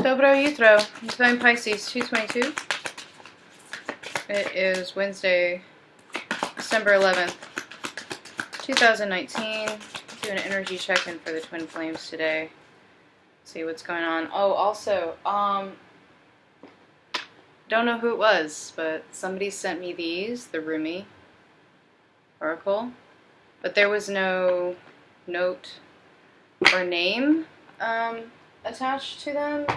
Dobro jutro. Divine Pisces 222. It is Wednesday, December 11th, 2019. Do an energy check-in for the twin flames today. See what's going on. Oh, also, don't know who it was, but somebody sent me these, the Rumi Oracle, but there was no note or name attached to them.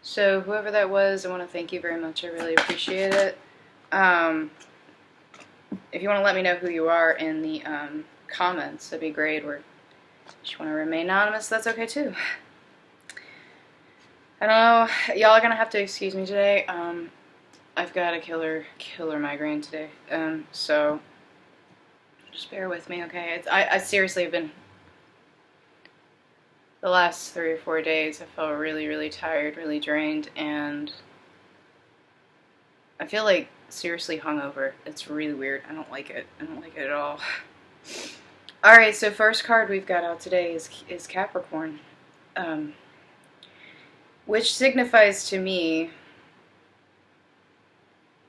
So whoever that was, I want to thank you very much. I really appreciate it. If you want to let me know who you are in the comments, that'd be great. Or if you want to remain anonymous, that's okay too. I don't know. Y'all are going to have to excuse me today. I've got a killer migraine today. So just bear with me, okay? I seriously have been... The last 3 or 4 days, I felt really, really tired, really drained, and I feel like seriously hungover. It's really weird. I don't like it. I don't like it at all. Alright, so first card we've got out today is Capricorn, which signifies to me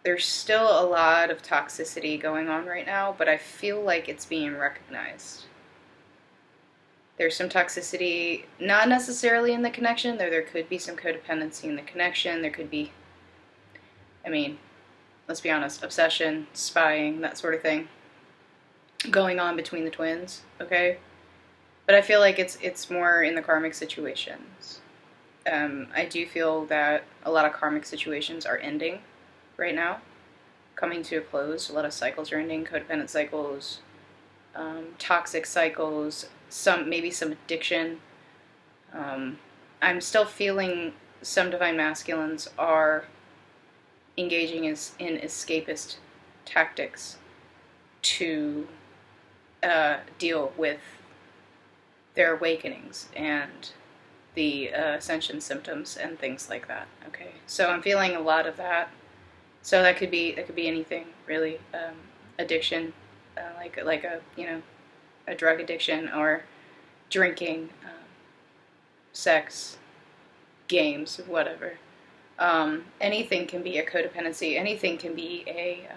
there's still a lot of toxicity going on right now, but I feel like it's being recognized. There's some toxicity, not necessarily in the connection, though there could be some codependency in the connection. There could be, I mean, let's be honest, obsession, spying, that sort of thing going on between the twins, okay? But I feel like it's more in the karmic situations. I do feel that a lot of karmic situations are ending right now, coming to a close. A lot of cycles are ending, codependent cycles, toxic cycles, maybe some addiction. I'm still feeling some divine masculines are engaging in escapist tactics to deal with their awakenings and the ascension symptoms and things like that. Okay, so I'm feeling a lot of that. So that could be anything really, addiction, like a a drug addiction or drinking, sex, games, whatever. Anything can be a codependency. Anything can be a,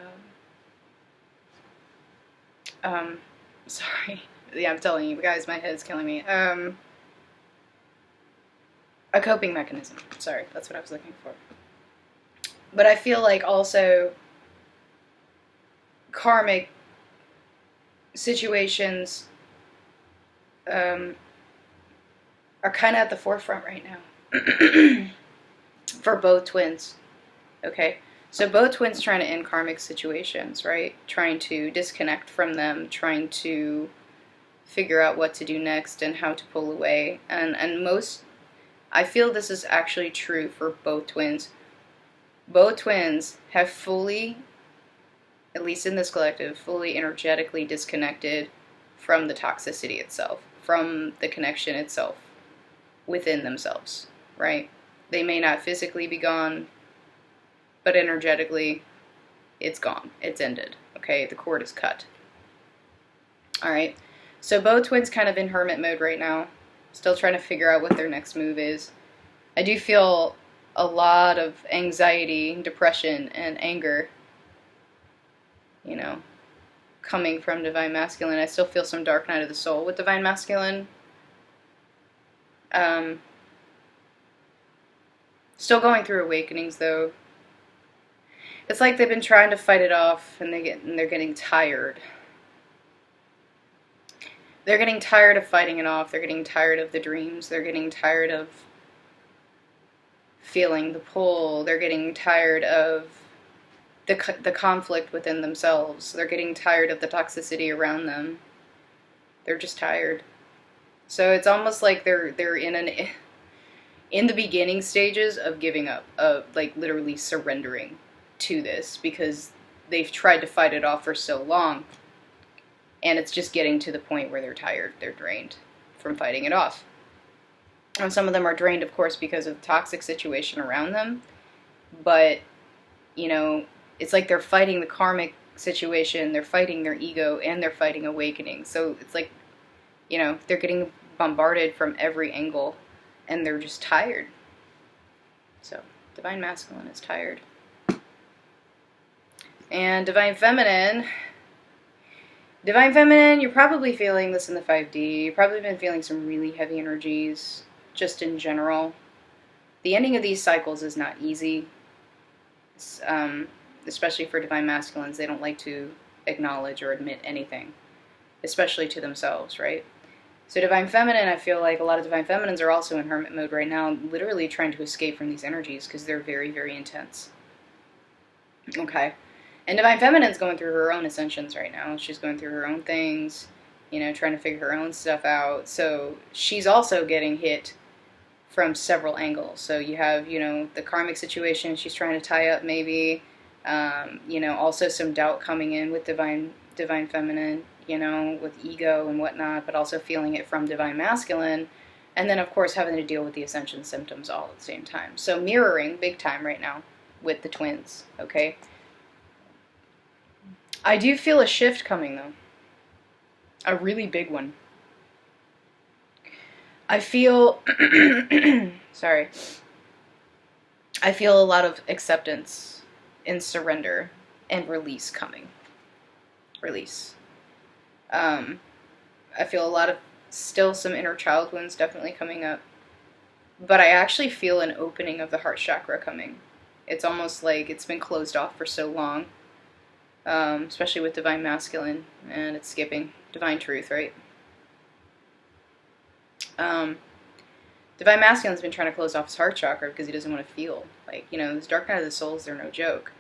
sorry. Yeah, I'm telling you guys, my head's killing me. A coping mechanism. Sorry, that's what I was looking for. But I feel like also karmic situations are kind of at the forefront right now for both twins. Okay, so both twins trying to end karmic situations, right? Trying to disconnect from them, trying to figure out what to do next and how to pull away. And most, I feel this is actually true for both twins. Both twins have fully, at least in this collective, fully energetically disconnected from the toxicity itself, from the connection itself within themselves, right? They may not physically be gone, but energetically, it's gone. It's ended, okay? The cord is cut. All right, so both twins kind of in hermit mode right now, still trying to figure out what their next move is. I do feel a lot of anxiety, depression, and anger, coming from divine masculine. I still feel some dark night of the soul with divine masculine. Still going through awakenings though. It's like they've been trying to fight it off and they're getting tired. They're getting tired of fighting it off. They're getting tired of the dreams. They're getting tired of feeling the pull. They're getting tired of the conflict within themselves. They're getting tired of the toxicity around them. They're just tired. So it's almost like they're in the beginning stages of giving up, of like literally surrendering to this because they've tried to fight it off for so long, and it's just getting to the point where they're tired, they're drained from fighting it off. And some of them are drained, of course, because of the toxic situation around them, but it's like they're fighting the karmic situation, they're fighting their ego, and they're fighting awakening. So it's like, they're getting bombarded from every angle, and they're just tired. So, Divine Masculine is tired. And Divine Feminine, you're probably feeling this in the 5D. You've probably been feeling some really heavy energies, just in general. The ending of these cycles is not easy, especially for Divine Masculines. They don't like to acknowledge or admit anything, especially to themselves, right? So Divine Feminine, I feel like a lot of Divine Feminines are also in hermit mode right now, literally trying to escape from these energies because they're very, very intense. Okay. And Divine Feminine's going through her own ascensions right now. She's going through her own things, you know, trying to figure her own stuff out. So she's also getting hit from several angles. So you have, you know, the karmic situation she's trying to tie up maybe. You know, also some doubt coming in with Divine Feminine, you know, with ego and whatnot, but also feeling it from Divine Masculine. And then, of course, having to deal with the ascension symptoms all at the same time. So mirroring big time right now with the twins, okay? I do feel a shift coming, though. A really big one. I feel... sorry. I feel a lot of acceptance and surrender and release coming. Release. I feel a lot of... still some inner child wounds definitely coming up. But I actually feel an opening of the heart chakra coming. It's almost like it's been closed off for so long. Especially with Divine Masculine, and it's skipping Divine Truth, right? Divine Masculine's been trying to close off his heart chakra because he doesn't want to feel. Like, you know, those dark night of the souls, they're no joke.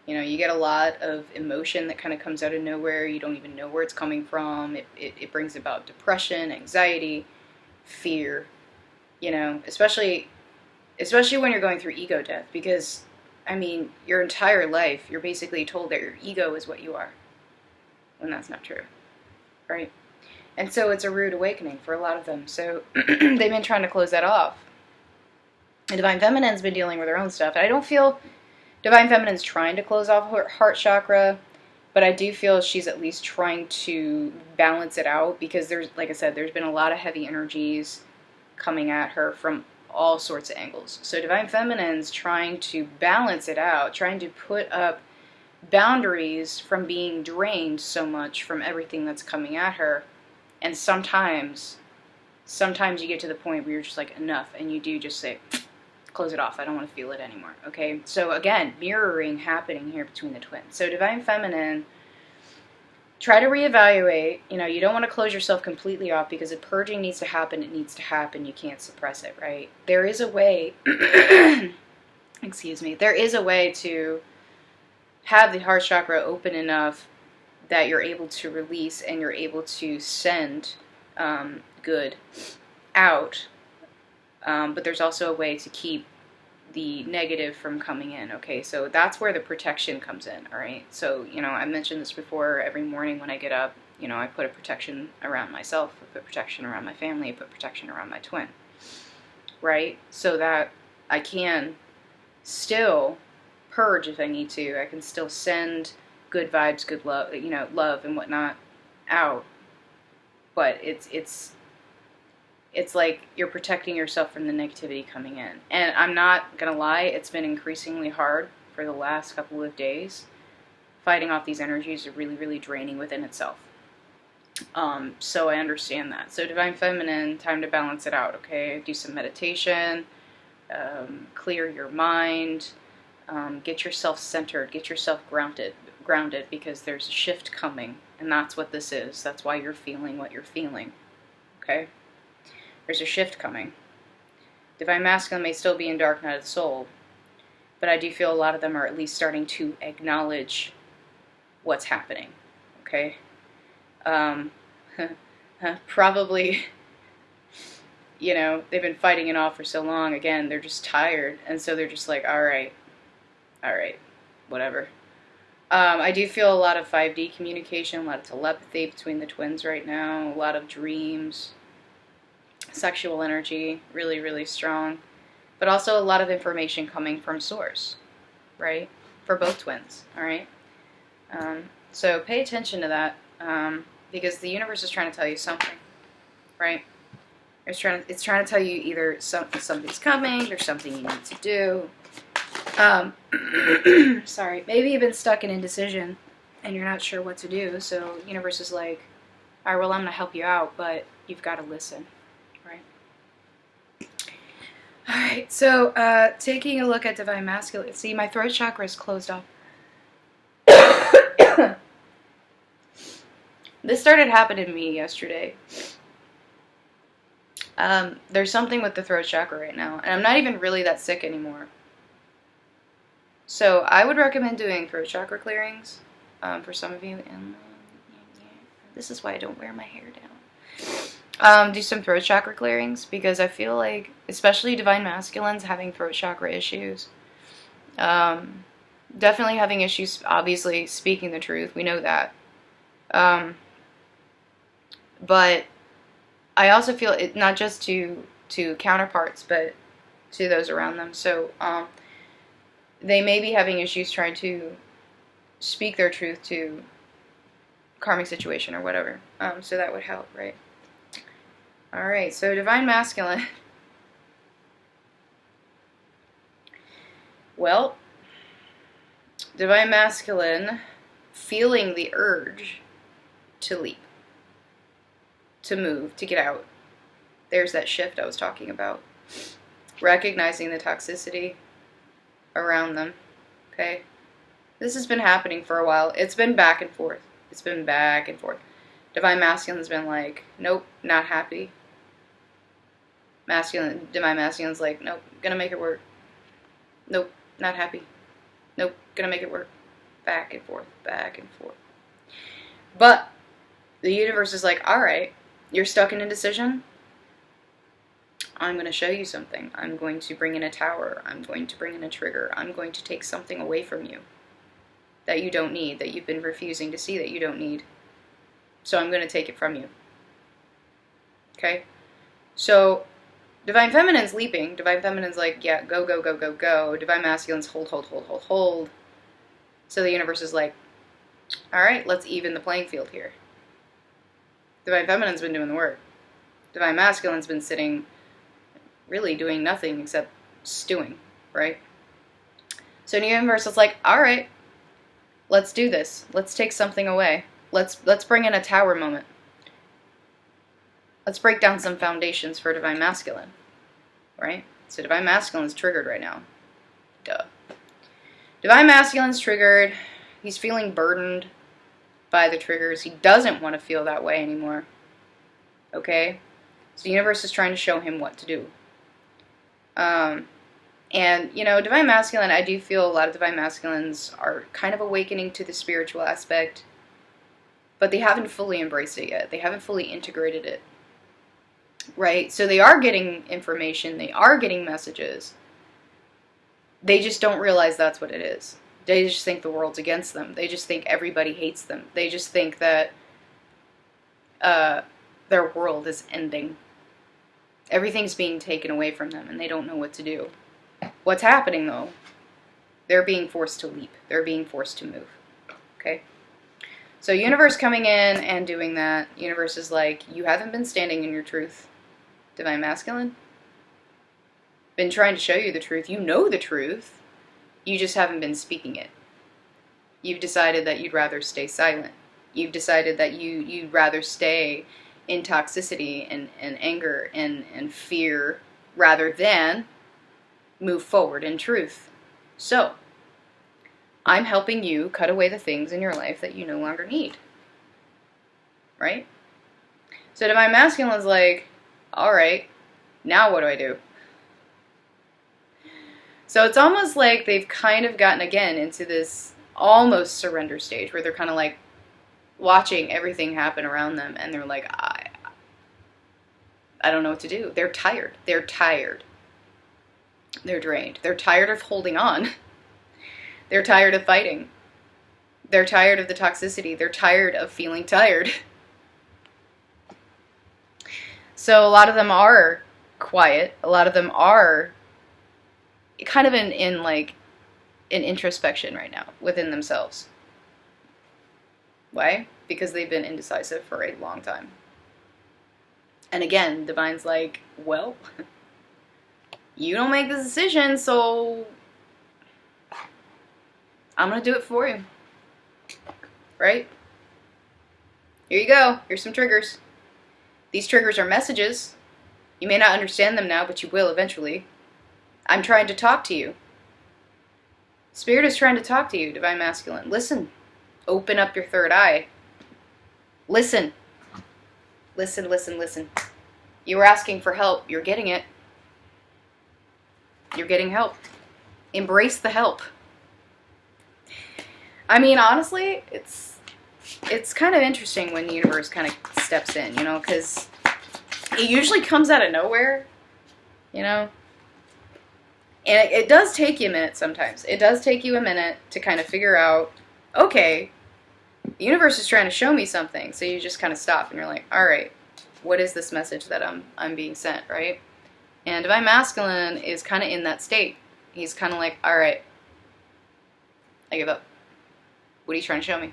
You know, you get a lot of emotion that kind of comes out of nowhere. You don't even know where it's coming from. It brings about depression, anxiety, fear, you know, especially when you're going through ego death, because I mean, your entire life, you're basically told that your ego is what you are. And that's not true, right? And so it's a rude awakening for a lot of them. So they've been trying to close that off. And Divine Feminine's been dealing with her own stuff. And I don't feel Divine Feminine's trying to close off her heart chakra, but I do feel she's at least trying to balance it out because there's, like I said, there's been a lot of heavy energies coming at her from all sorts of angles. So Divine Feminine's trying to balance it out, trying to put up boundaries from being drained so much from everything that's coming at her. And sometimes you get to the point where you're just like, enough, and you do just say, close it off, I don't want to feel it anymore, okay? So again, mirroring happening here between the twins. So Divine Feminine, try to reevaluate. You know, you don't want to close yourself completely off because if purging needs to happen, it needs to happen. You can't suppress it, right? There is a way, excuse me, there is a way to have the heart chakra open enough that you're able to release and you're able to send good out. But there's also a way to keep the negative from coming in, okay? So that's where the protection comes in, all right? So, you know, I mentioned this before, every morning when I get up, you know, I put a protection around myself, I put protection around my family, I put protection around my twin, right? So that I can still purge if I need to. I can still send good vibes, good love, you know, love and whatnot out. But it's like you're protecting yourself from the negativity coming in. And I'm not going to lie, it's been increasingly hard for the last couple of days. Fighting off these energies are really, really draining within itself. So I understand that. So Divine Feminine, time to balance it out, okay? Do some meditation, clear your mind, get yourself centered, get yourself grounded, because there's a shift coming, and that's what this is. That's why you're feeling what you're feeling, okay? There's a shift coming. Divine Masculine may still be in dark night of the soul, but I do feel a lot of them are at least starting to acknowledge what's happening, okay? Probably, you know, they've been fighting it off for so long. Again, they're just tired, and so they're just like, all right, whatever. I do feel a lot of 5D communication, a lot of telepathy between the twins right now, a lot of dreams, sexual energy, really, really strong, but also a lot of information coming from source, right, for both twins, all right? So pay attention to that, because the universe is trying to tell you something, right? It's trying to tell you either something's coming, there's something you need to do. Sorry, maybe you've been stuck in indecision and you're not sure what to do. So universe is like, all right, well, I'm gonna help you out, but you've got to listen, right? All right. So taking a look at divine masculine. See, my throat chakra is closed off. This started happening to me yesterday. There's something with the throat chakra right now, and I'm not even really that sick anymore. So I would recommend doing throat chakra clearings for some of you. And this is why I don't wear my hair down. Do some throat chakra clearings because I feel like, especially divine masculines, having throat chakra issues. Definitely having issues, obviously, speaking the truth. We know that. But I also feel it not just to counterparts, but to those around them. So they may be having issues trying to speak their truth to karmic situation or whatever. So that would help, right? All right. So divine masculine. Well, divine masculine feeling the urge to leap, to move, to get out. There's that shift I was talking about. Recognizing the toxicity around them. Okay? This has been happening for a while. It's been back and forth. It's been back and forth. Divine masculine's been like, nope, not happy. Divine masculine's like, nope, gonna make it work. Nope, not happy. Nope, gonna make it work. Back and forth, back and forth. But the universe is like, alright, you're stuck in indecision? I'm going to show you something. I'm going to bring in a tower. I'm going to bring in a trigger. I'm going to take something away from you that you don't need, that you've been refusing to see that you don't need. So I'm going to take it from you. Okay? So divine feminine's leaping. Divine feminine's like, yeah, go, go, go, go, go. Divine masculine's hold, hold, hold, hold, hold. So the universe is like, alright, let's even the playing field here. Divine feminine's been doing the work. Divine masculine's been sitting, really doing nothing except stewing, right? So the universe is like, all right, let's do this. Let's take something away. Let's bring in a tower moment. Let's break down some foundations for divine masculine, right? So divine masculine is triggered right now. Duh. Divine masculine's triggered. He's feeling burdened by the triggers. He doesn't want to feel that way anymore. Okay? So the universe is trying to show him what to do. And, you know, divine masculine, I do feel a lot of divine masculines are kind of awakening to the spiritual aspect, but they haven't fully embraced it yet. They haven't fully integrated it. Right? So they are getting information. They are getting messages. They just don't realize that's what it is. They just think the world's against them. They just think everybody hates them. They just think that their world is ending. Everything's being taken away from them, and they don't know what to do. What's happening, though? They're being forced to leap. They're being forced to move. Okay? So universe coming in and doing that. Universe is like, you haven't been standing in your truth, divine masculine. Been trying to show you the truth. You know the truth. You just haven't been speaking it. You've decided that you'd rather stay silent. You've decided that you'd rather stay in toxicity and anger and fear rather than move forward in truth. So, I'm helping you cut away the things in your life that you no longer need. Right? So divine masculine is like, alright, now what do I do? So it's almost like they've kind of gotten again into this almost surrender stage where they're kind of like watching everything happen around them and they're like, I don't know what to do. They're tired. They're tired. They're drained. They're tired of holding on. They're tired of fighting. They're tired of the toxicity. They're tired of feeling tired. So a lot of them are quiet. A lot of them are kind of in like an introspection right now within themselves. Why? Because they've been indecisive for a long time. And again, Divine's like, well, you don't make the decision, so I'm going to do it for you. Right? Here you go. Here's some triggers. These triggers are messages. You may not understand them now, but you will eventually. I'm trying to talk to you. Spirit is trying to talk to you, Divine Masculine. Listen. Open up your third eye. Listen. Listen, listen, listen. You were asking for help. You're getting it. You're getting help. Embrace the help. I mean, honestly, it's kind of interesting when the universe kind of steps in, you know, because it usually comes out of nowhere, you know. And it does take you a minute sometimes. It does take you a minute to kind of figure out, okay, the universe is trying to show me something. So you just kind of stop and you're like, all right, what is this message that I'm being sent, right? And Divine Masculine is kind of in that state. He's kind of like, all right, I give up. What are you trying to show me?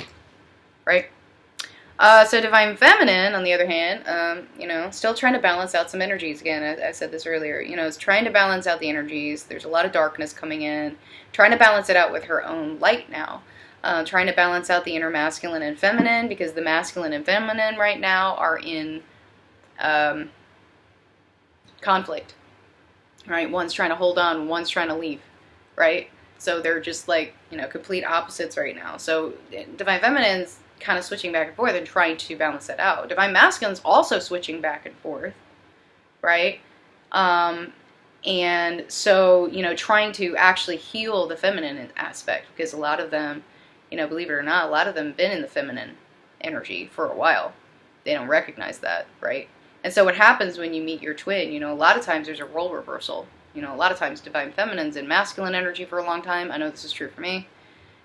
Right? So Divine Feminine, on the other hand, you know, still trying to balance out some energies. Again, I said this earlier, you know, is trying to balance out the energies. There's a lot of darkness coming in. Trying to balance it out with her own light now. Trying to balance out the inner masculine and feminine, because the masculine and feminine right now are in conflict. Right? One's trying to hold on, one's trying to leave. Right? So they're just like, you know, complete opposites right now. So Divine Feminine's kind of switching back and forth and trying to balance that out. Divine Masculine's also switching back and forth, right? And so, you know, trying to actually heal the feminine aspect, because a lot of them, you know, believe it or not, a lot of them have been in the feminine energy for a while. They don't recognize that, right? And so what happens when you meet your twin, you know, a lot of times there's a role reversal. You know, a lot of times Divine Feminine's in masculine energy for a long time. I know this is true for me.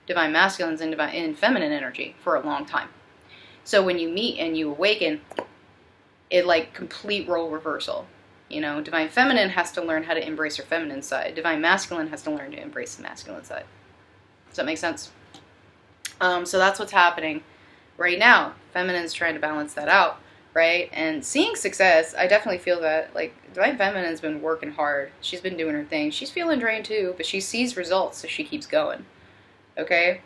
Divine Masculine's in feminine energy for a long time. So when you meet and you awaken, it like complete role reversal. You know, Divine Feminine has to learn how to embrace her feminine side. Divine Masculine has to learn to embrace the masculine side. Does that make sense? So that's what's happening right now. Feminine's trying to balance that out, right? And seeing success, I definitely feel that, like, Divine Feminine's been working hard. She's been doing her thing. She's feeling drained too, but she sees results, so she keeps going. Okay?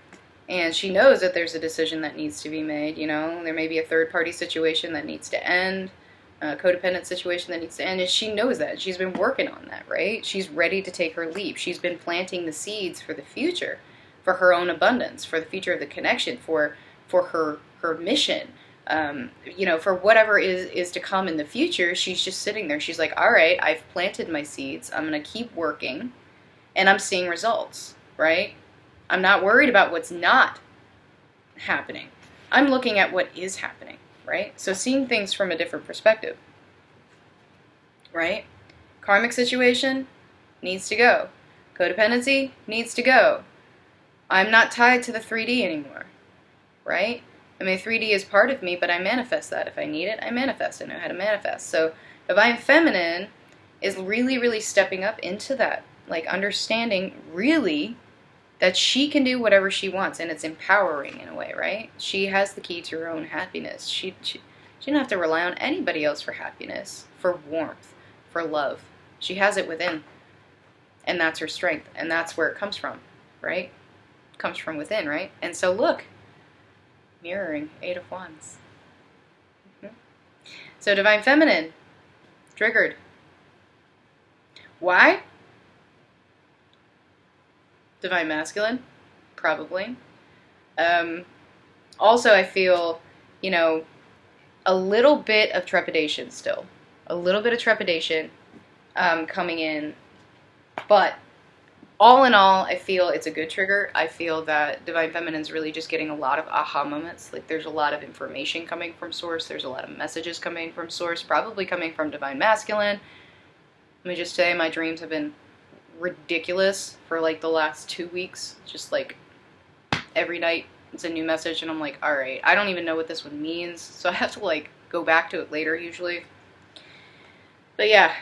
And she knows that there's a decision that needs to be made, you know? There may be a third-party situation that needs to end, a codependent situation that needs to end, and she knows that. She's been working on that, right? She's ready to take her leap. She's been planting the seeds for the future, for her own abundance, for the future of the connection, for her mission. You know, for whatever is to come in the future. She's just sitting there. She's like, all right, I've planted my seeds. I'm going to keep working, and I'm seeing results, right? I'm not worried about what's not happening. I'm looking at what is happening, right? So seeing things from a different perspective, right? Karmic situation needs to go. Codependency needs to go. I'm not tied to the 3D anymore, right? I mean, 3D is part of me, but I manifest that. If I need it, I manifest. I know how to manifest. So Divine Feminine is really, really stepping up into that, like understanding really that she can do whatever she wants, and it's empowering in a way, right? She has the key to her own happiness. She doesn't have to rely on anybody else for happiness, for warmth, for love. She has it within, and that's her strength, and that's where it comes from, right? It comes from within, right? And so look, mirroring, 8 of Wands. So Divine Feminine, triggered. Why? Divine Masculine, probably. Also, I feel, you know, a little bit of trepidation still. A little bit of trepidation coming in. But all in all, I feel it's a good trigger. I feel that Divine Feminine's really just getting a lot of aha moments. Like, there's a lot of information coming from Source. There's a lot of messages coming from Source, probably coming from Divine Masculine. Let me just say, my dreams have been ridiculous for like the last 2 weeks. Just like every night it's a new message, and I'm like, all right, I don't even know what this one means, so I have to like go back to it later usually. But yeah,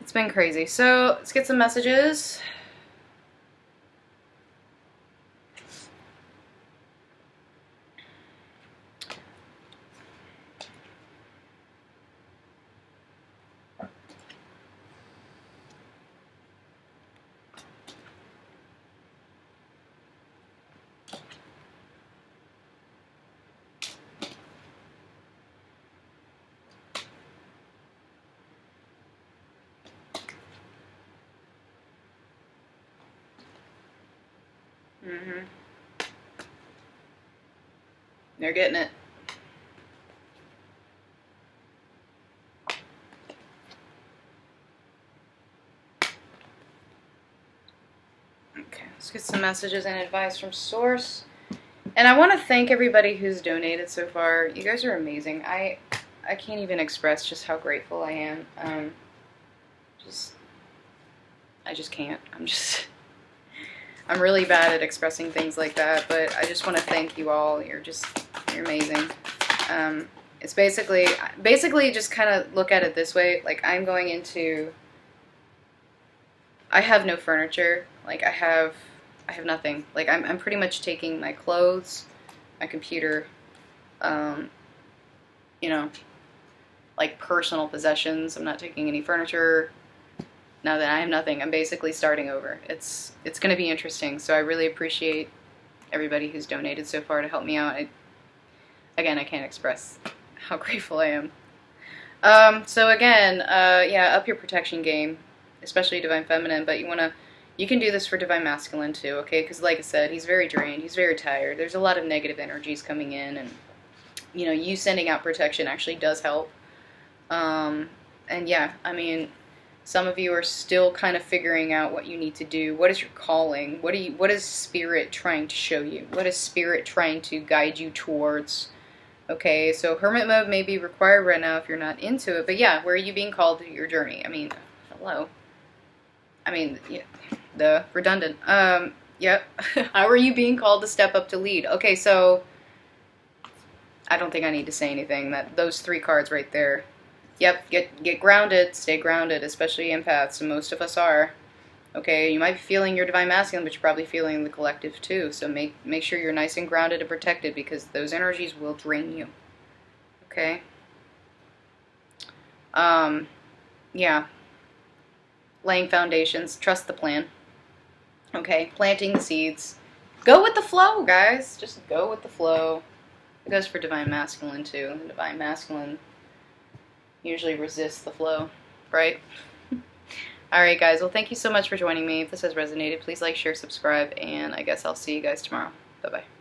it's been crazy. So let's get some messages. Mm-hmm. They're getting it. Okay, let's get some messages and advice from Source. And I want to thank everybody who's donated so far. You guys are amazing. I can't even express just how grateful I am. I just can't. I'm really bad at expressing things like that, but I just want to thank you all. You're amazing. It's basically just kind of look at it this way. Like, I'm going into, I have no furniture. Like, I have nothing. Like, I'm pretty much taking my clothes, my computer, you know, like personal possessions. I'm not taking any furniture. Now that I have nothing, I'm basically starting over. It's going to be interesting. So I really appreciate everybody who's donated so far to help me out. Again, I can't express how grateful I am. So again, yeah, up your protection game, especially Divine Feminine, but you can do this for Divine Masculine too, okay? Because like I said, he's very drained, he's very tired. There's a lot of negative energies coming in, and you know, you sending out protection actually does help. And yeah, I mean, some of you are still kind of figuring out what you need to do. What is your calling? What is Spirit trying to show you? What is Spirit trying to guide you towards? Okay, so Hermit mode may be required right now if you're not into it. But yeah, where are you being called to your journey? I mean, hello. I mean, yeah, the redundant. Yep. How are you being called to step up to lead? Okay, so I don't think I need to say anything. Those 3 cards right there. Yep, get grounded, stay grounded, especially empaths, and most of us are. Okay, you might be feeling your Divine Masculine, but you're probably feeling the collective too. So make sure you're nice and grounded and protected, because those energies will drain you. Okay? Yeah. Laying foundations, trust the plan. Okay, planting the seeds. Go with the flow, guys. Just go with the flow. It goes for Divine Masculine too. The Divine Masculine usually resists the flow, right? Alright guys, well thank you so much for joining me. If this has resonated, please like, share, subscribe, and I guess I'll see you guys tomorrow. Bye-bye.